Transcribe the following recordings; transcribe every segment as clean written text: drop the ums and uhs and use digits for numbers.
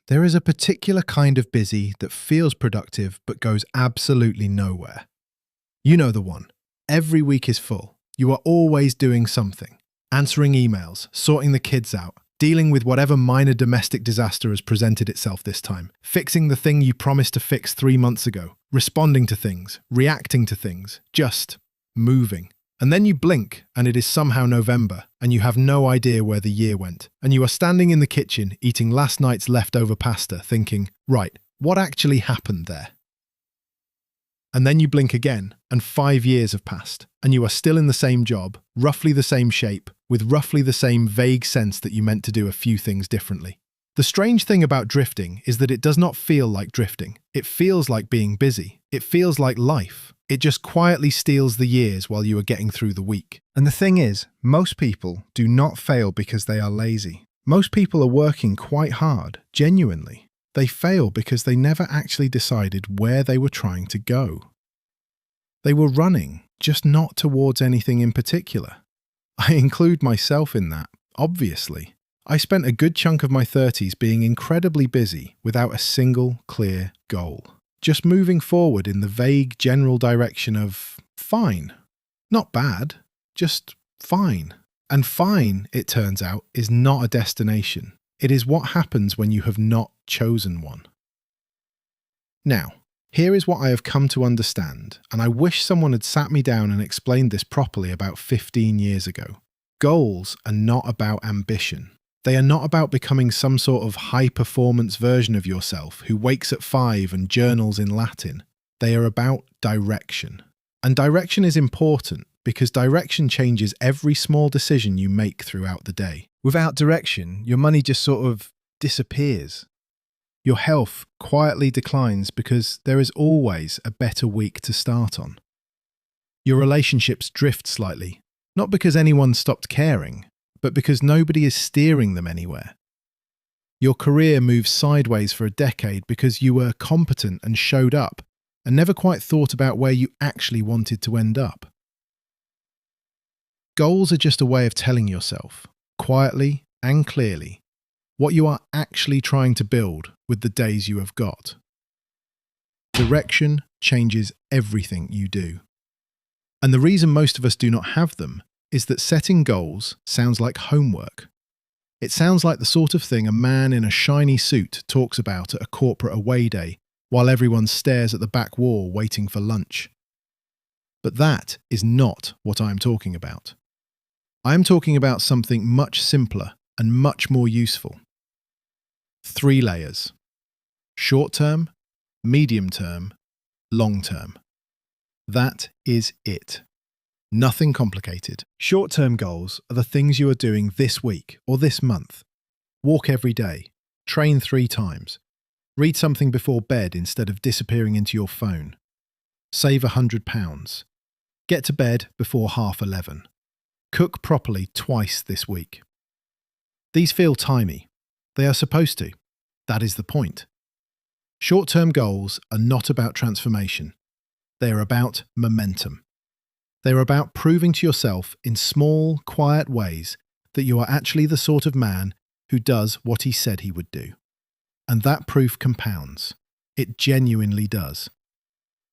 There is a particular kind of busy that feels productive but goes absolutely nowhere. You know the one. Every week is full. You are always doing something. Answering emails, sorting the kids out, dealing with whatever minor domestic disaster has presented itself this time, fixing the thing you promised to fix 3 months ago, responding to things, reacting to things, just moving. And then you blink and it is somehow November and you have no idea where the year went. And you are standing in the kitchen eating last night's leftover pasta thinking, right, what actually happened there? And then you blink again and 5 years have passed and you are still in the same job, roughly the same shape, with roughly the same vague sense that you meant to do a few things differently. The strange thing about drifting is that it does not feel like drifting. It feels like being busy. It feels like life. It just quietly steals the years while you are getting through the week. And the thing is, most people do not fail because they are lazy. Most people are working quite hard, genuinely. They fail because they never actually decided where they were trying to go. They were running, just not towards anything in particular. I include myself in that, obviously. I spent a good chunk of my 30s being incredibly busy without a single clear goal. Just moving forward in the vague general direction of fine. Not bad, just fine. And fine, it turns out, is not a destination. It is what happens when you have not chosen one. Now, here is what I have come to understand, and I wish someone had sat me down and explained this properly about 15 years ago. Goals are not about ambition. They are not about becoming some sort of high-performance version of yourself who wakes at 5 and journals in Latin. They are about direction. And direction is important because direction changes every small decision you make throughout the day. Without direction, your money just sort of disappears. Your health quietly declines because there is always a better week to start on. Your relationships drift slightly, not because anyone stopped caring, but because nobody is steering them anywhere. Your career moves sideways for a decade because you were competent and showed up and never quite thought about where you actually wanted to end up. Goals are just a way of telling yourself, quietly and clearly, what you are actually trying to build with the days you have got. Direction changes everything you do. And the reason most of us do not have them is that setting goals sounds like homework. It sounds like the sort of thing a man in a shiny suit talks about at a corporate away day while everyone stares at the back wall waiting for lunch. But that is not what I am talking about. I am talking about something much simpler and much more useful. 3 layers. Short term, medium term, long term. That is it. Nothing complicated. Short-term goals are the things you are doing this week or this month. Walk every day. Train 3 times. Read something before bed instead of disappearing into your phone. Save £100. Get to bed before 11:30. Cook properly twice this week. These feel timey. They are supposed to. That is the point. Short-term goals are not about transformation. They are about momentum. They are about proving to yourself in small, quiet ways that you are actually the sort of man who does what he said he would do. And that proof compounds. It genuinely does.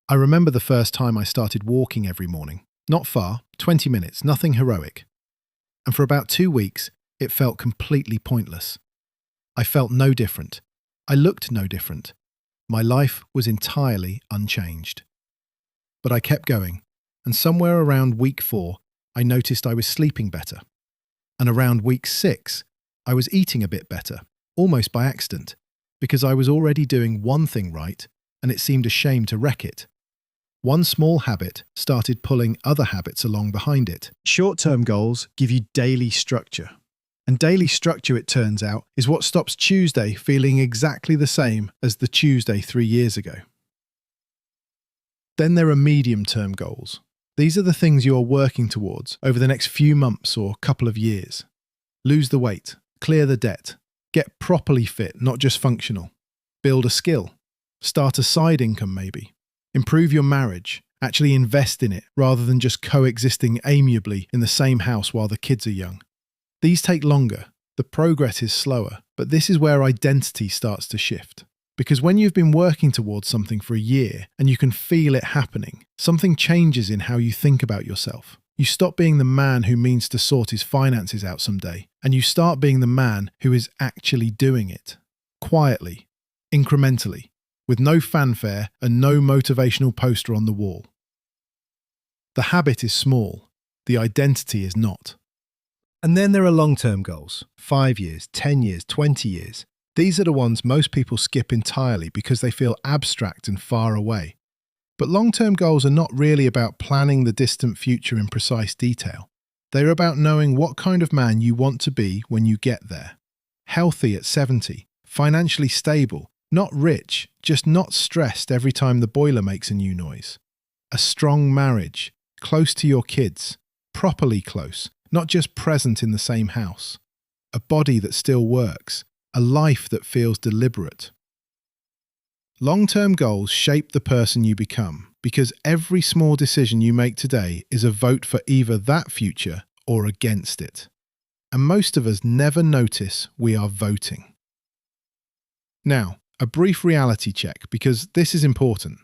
I remember the first time I started walking every morning. Not far, 20 minutes, nothing heroic. And for about 2 weeks, it felt completely pointless. I felt no different. I looked no different. My life was entirely unchanged. But I kept going. And somewhere around week 4, I noticed I was sleeping better. And around week 6, I was eating a bit better, almost by accident, because I was already doing one thing right, and it seemed a shame to wreck it. One small habit started pulling other habits along behind it. Short-term goals give you daily structure. And daily structure, it turns out, is what stops Tuesday feeling exactly the same as the Tuesday 3 years ago. Then there are medium-term goals. These are the things you are working towards over the next few months or couple of years. Lose the weight, clear the debt, get properly fit, not just functional. Build a skill, start a side income maybe. Improve your marriage, actually invest in it rather than just coexisting amiably in the same house while the kids are young. These take longer, the progress is slower, But this is where identity starts to shift. Because when you've been working towards something for a year and you can feel it happening, something changes in how you think about yourself. You stop being the man who means to sort his finances out someday, and you start being the man who is actually doing it. Quietly, incrementally, with no fanfare and no motivational poster on the wall. The habit is small, the identity is not. And then there are long-term goals, 5 years, 10 years, 20 years. These are the ones most people skip entirely because they feel abstract and far away. But long-term goals are not really about planning the distant future in precise detail. They're about knowing what kind of man you want to be when you get there. Healthy at 70, financially stable, not rich, just not stressed every time the boiler makes a new noise. A strong marriage, close to your kids, properly close, not just present in the same house. A body that still works, a life that feels deliberate. Long-term goals shape the person you become because every small decision you make today is a vote for either that future or against it. And most of us never notice we are voting. Now, a brief reality check because this is important.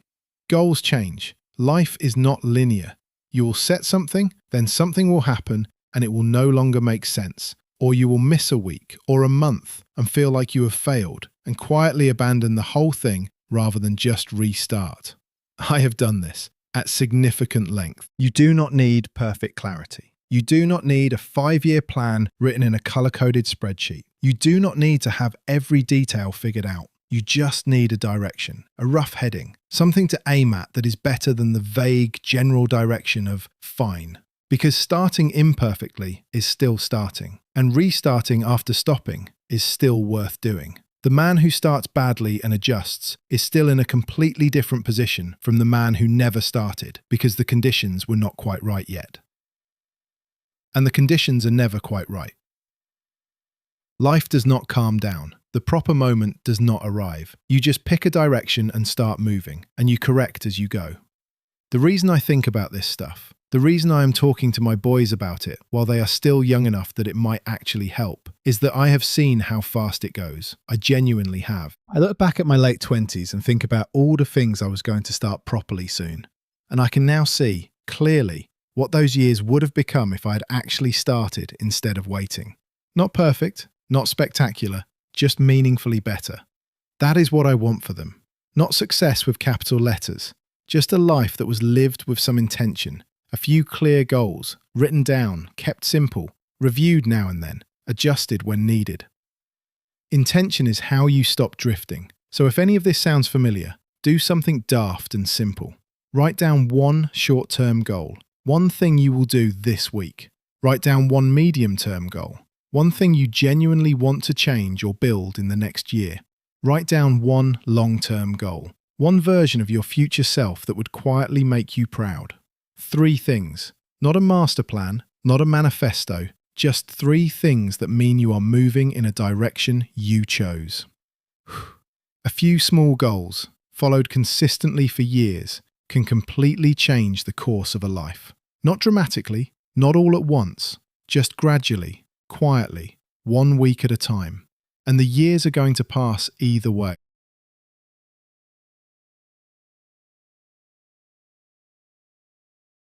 Goals change. Life is not linear. You will set something, then something will happen and it will no longer make sense. Or you will miss a week or a month and feel like you have failed and quietly abandon the whole thing rather than just restart. I have done this at significant length. You do not need perfect clarity. You do not need a 5-year plan written in a color-coded spreadsheet. You do not need to have every detail figured out. You just need a direction, a rough heading, something to aim at that is better than the vague general direction of fine. Because starting imperfectly is still starting, and restarting after stopping is still worth doing. The man who starts badly and adjusts is still in a completely different position from the man who never started because the conditions were not quite right yet. And the conditions are never quite right. Life does not calm down. The proper moment does not arrive. You just pick a direction and start moving, and you correct as you go. The reason I think about this stuff, the reason I am talking to my boys about it while they are still young enough that it might actually help, is that I have seen how fast it goes. I genuinely have. I look back at my late 20s and think about all the things I was going to start properly soon. And I can now see, clearly, what those years would have become if I had actually started instead of waiting. Not perfect, not spectacular, just meaningfully better. That is what I want for them. Not success with capital letters, just a life that was lived with some intention. A few clear goals, written down, kept simple, reviewed now and then, adjusted when needed. Intention is how you stop drifting. So if any of this sounds familiar, do something daft and simple. Write down one short-term goal, one thing you will do this week. Write down one medium-term goal, one thing you genuinely want to change or build in the next year. Write down one long-term goal, one version of your future self that would quietly make you proud. 3 things, not a master plan, not a manifesto, just 3 things that mean you are moving in a direction you chose. A few small goals, followed consistently for years, can completely change the course of a life. Not dramatically, not all at once, just gradually, quietly, 1 week at a time. And the years are going to pass either way.